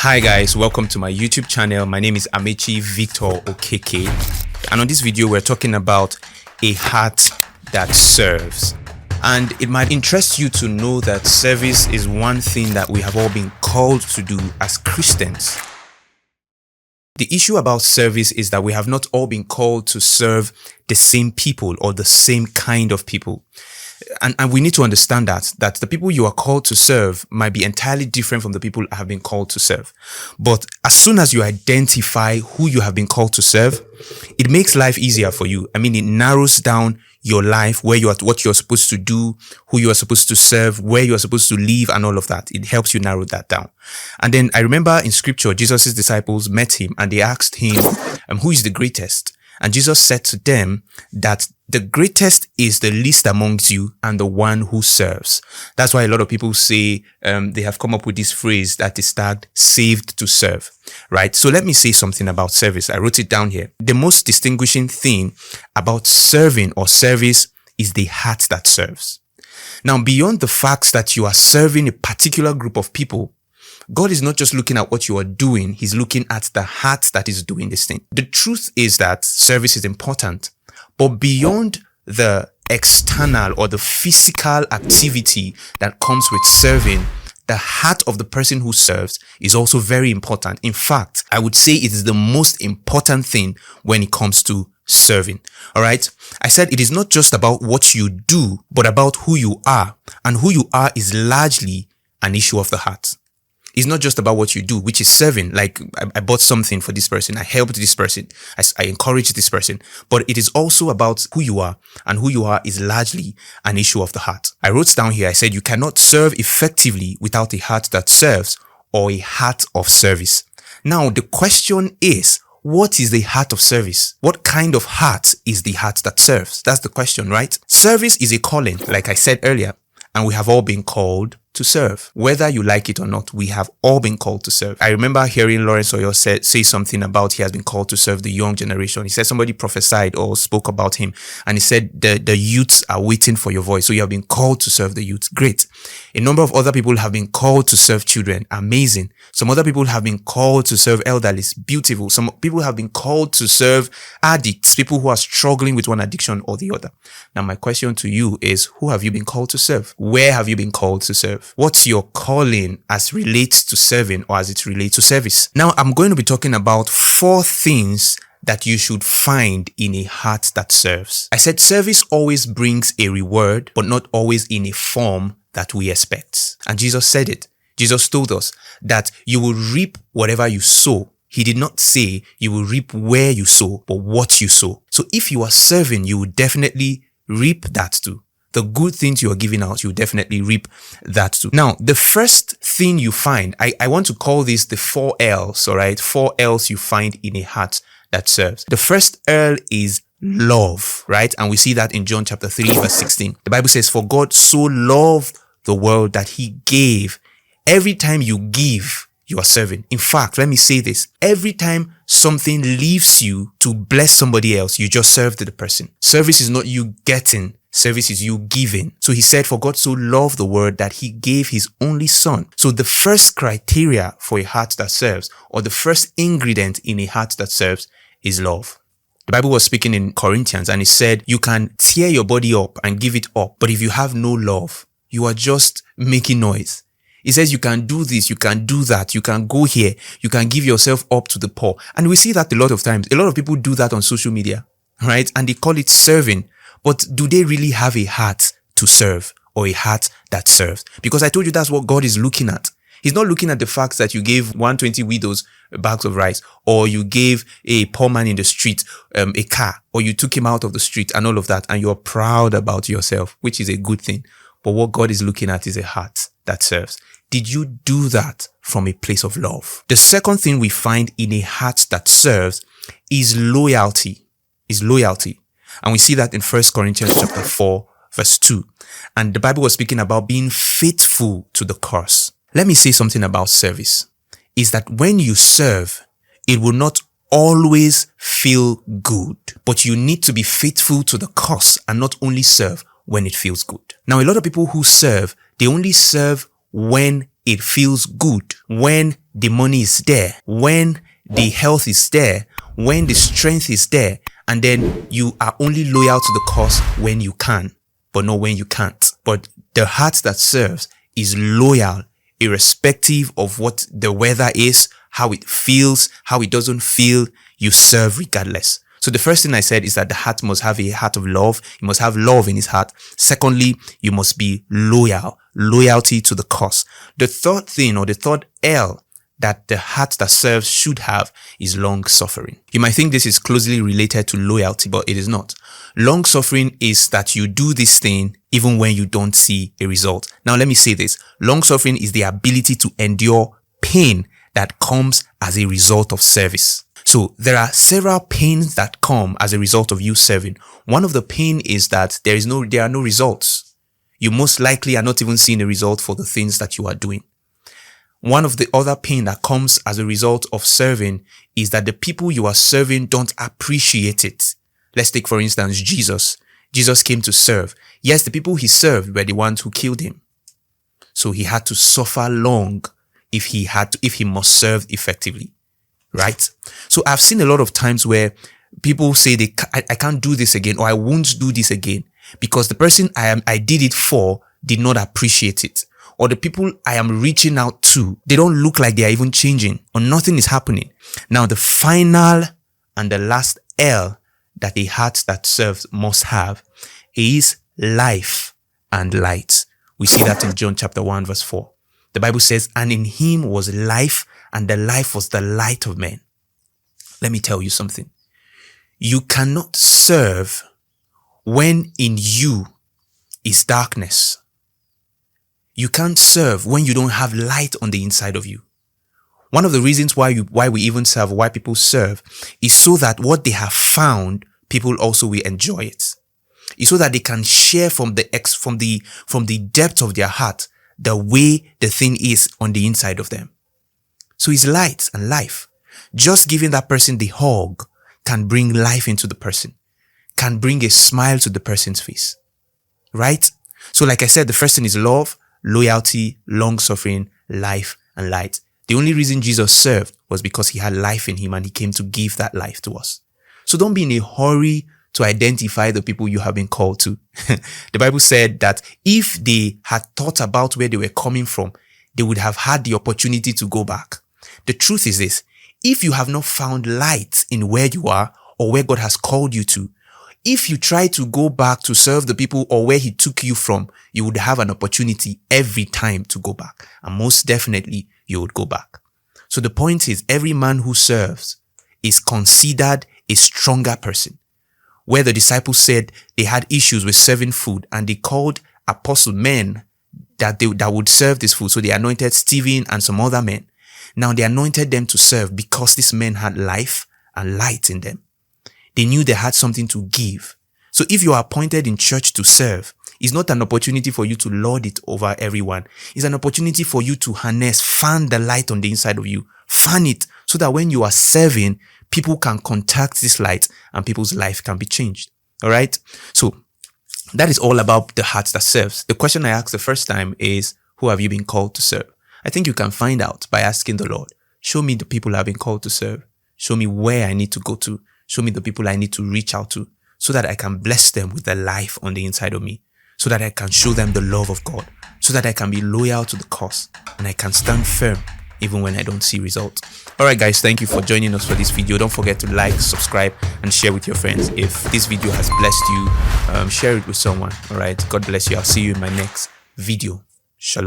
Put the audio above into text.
Hi guys, welcome to my YouTube channel. My name is Amechi Victor Okeke, and on this video we're talking about a heart that serves. And it might interest you to know that service is one thing that we have all been called to do as Christians. The issue about service is that we have not all been called to serve the same people or the same kind of people. And we need to understand that the people you are called to serve might be entirely different from the people I have been called to serve. But as soon as you identify who you have been called to serve, it makes life easier for you. I mean, it narrows down your life, where you are, what you're supposed to do, who you are supposed to serve, where you are supposed to live, and all of that. It helps you narrow that down. And then I remember in scripture, Jesus' disciples met him and they asked him, who is the greatest? And Jesus said to them that the greatest is the least amongst you and the one who serves. That's why a lot of people say they have come up with this phrase that is tagged saved to serve, right? So let me say something about service. I wrote it down here. The most distinguishing thing about serving or service is the heart that serves. Now, beyond the facts that you are serving a particular group of people, God is not just looking at what you are doing, he's looking at the heart that is doing this thing. The truth is that service is important, but beyond the external or the physical activity that comes with serving, the heart of the person who serves is also very important. In fact, I would say it is the most important thing when it comes to serving. All right. I said it is not just about what you do, but about who you are. And who you are is largely an issue of the heart. It's not just about what you do, which is serving. Like I bought something for this person. I helped this person. I encouraged this person. But it is also about who you are, and who you are is largely an issue of the heart. I wrote down here, I said, you cannot serve effectively without a heart that serves or a heart of service. Now, the question is, what is the heart of service? What kind of heart is the heart that serves? That's the question, right? Service is a calling, like I said earlier, and we have all been called to serve. Whether you like it or not, we have all been called to serve. I remember hearing Lawrence Oyor say something about he has been called to serve the young generation. He said somebody prophesied or spoke about him, and he said the youths are waiting for your voice. So you have been called to serve the youth. Great. A number of other people have been called to serve children. Amazing. Some other people have been called to serve elderly. Beautiful. Some people have been called to serve addicts, people who are struggling with one addiction or the other. Now, my question to you is, who have you been called to serve? Where have you been called to serve? What's your calling as relates to serving or as it relates to service? Now, I'm going to be talking about 4 things that you should find in a heart that serves. I said service always brings a reward, but not always in a form that we expect. And Jesus said it. Jesus told us that you will reap whatever you sow. He did not say you will reap where you sow, but what you sow. So if you are serving, you will definitely reap that too. The good things you are giving out, you definitely reap that too. Now, the first thing you find, I want to call this the 4 L's, all right? 4 L's you find in a heart that serves. The first L is love, right? And we see that in John chapter 3, verse 16. The Bible says, for God so loved the world that he gave. Every time you give, you are serving. In fact, let me say this. Every time something leaves you to bless somebody else, you just serve the person. Service is not you getting. Service is you giving. So he said, for God so loved the world that he gave his only son. So the first criteria for a heart that serves, or the first ingredient in a heart that serves, is love. The Bible was speaking in Corinthians, and it said, you can tear your body up and give it up, but if you have no love, you are just making noise. It says you can do this, you can do that, you can go here, you can give yourself up to the poor. And we see that a lot of times. A lot of people do that on social media, right? And they call it serving. But do they really have a heart to serve, or a heart that serves? Because I told you that's what God is looking at. He's not looking at the fact that you gave 120 widows bags of rice, or you gave a poor man in the street a car, or you took him out of the street and all of that, and you're proud about yourself, which is a good thing. But what God is looking at is a heart that serves. Did you do that from a place of love? The second thing we find in a heart that serves is loyalty. And we see that in 1 Corinthians chapter 4, verse 2. And the Bible was speaking about being faithful to the cause. Let me say something about service. Is that when you serve, it will not always feel good. But you need to be faithful to the cause and not only serve when it feels good. Now, a lot of people who serve, they only serve when it feels good, when the money is there, when the health is there, when the strength is there, and then you are only loyal to the cause when you can, but not when you can't. But the heart that serves is loyal, irrespective of what the weather is, how it feels, how it doesn't feel. You serve regardless. So the first thing I said is that the heart must have a heart of love. It must have love in his heart. Secondly, you must be loyal, loyalty to the cause. The third thing, or the third L, that the heart that serves should have is long suffering. You might think this is closely related to loyalty, but it is not. Long suffering is that you do this thing even when you don't see a result. Now let me say this. Long suffering is the ability to endure pain that comes as a result of service. So there are several pains that come as a result of you serving. One of the pain is that there are no results. You most likely are not even seeing a result for the things that you are doing. One of the other pain that comes as a result of serving is that the people you are serving don't appreciate it. Let's take, for instance, Jesus. Jesus came to serve. Yes, the people he served were the ones who killed him. So he had to suffer long if he must serve effectively. Right? So I've seen a lot of times where people say I can't do this again, or I won't do this again because the person I did it for did not appreciate it. Or the people I am reaching out to, they don't look like they are even changing, or nothing is happening. Now, the final and the last L that a heart that serves must have is life and light. We see that in John chapter 1 verse 4. The Bible says, and in him was life, and the life was the light of men. Let me tell you something. You cannot serve when in you is darkness. You can't serve when you don't have light on the inside of you. One of the reasons why we even serve, why people serve, is so that what they have found, people also will enjoy it. It's so that they can share from the depth of their heart the way the thing is on the inside of them. So it's light and life. Just giving that person the hug can bring life into the person, can bring a smile to the person's face. Right? So like I said, the first thing is love, loyalty, long suffering, life, and light. The only reason Jesus served was because he had life in him and he came to give that life to us. So don't be in a hurry to identify the people you have been called to. The Bible said that if they had thought about where they were coming from, they would have had the opportunity to go back. The truth is this: if you have not found light in where you are or where God has called you to, if you try to go back to serve the people or where he took you from, you would have an opportunity every time to go back. And most definitely, you would go back. So the point is, every man who serves is considered a stronger person. Where the disciples said they had issues with serving food and they called apostle men that would serve this food. So they anointed Stephen and some other men. Now they anointed them to serve because these men had life and light in them. They knew they had something to give. So if you are appointed in church to serve, it's not an opportunity for you to lord it over everyone. It's an opportunity for you to harness, fan the light on the inside of you. Fan it so that when you are serving, people can contact this light and people's life can be changed. All right. So that is all about the heart that serves. The question I asked the first time is, who have you been called to serve? I think you can find out by asking the Lord, show me the people I've been called to serve. Show me where I need to go to. Show me the people I need to reach out to so that I can bless them with the life on the inside of me, so that I can show them the love of God, so that I can be loyal to the cause and I can stand firm even when I don't see results. Alright guys, thank you for joining us for this video. Don't forget to like, subscribe, and share with your friends. If this video has blessed you, share it with someone. Alright, God bless you. I'll see you in my next video. Shalom.